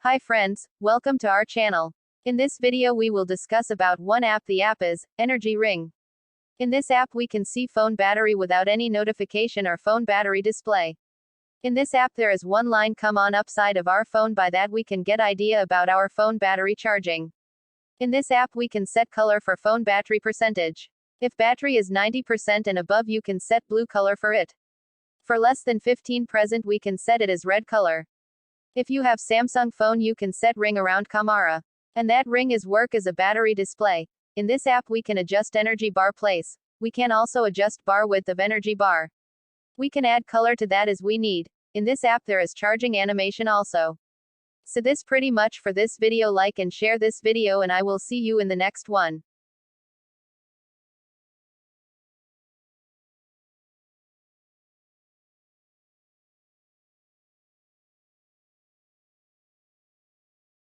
Hi friends, welcome to our channel. In this video we will discuss about one app. The app is Energy Ring. In this app we can see phone battery without any notification or phone battery display. In this app there is one line come on upside of our phone, by that we can get idea about our phone battery charging. In this app we can set color for phone battery percentage. If battery is 90% and above you can set blue color for it. For less than 15% we can set it as red color. If you have Samsung phone you can set ring around camera. And that ring is work as a battery display. In this app we can adjust energy bar place. We can also adjust bar width of energy bar. We can add color to that as we need. In this app there is charging animation also. So this pretty much for this video. Like and share this video and I will see you in the next one.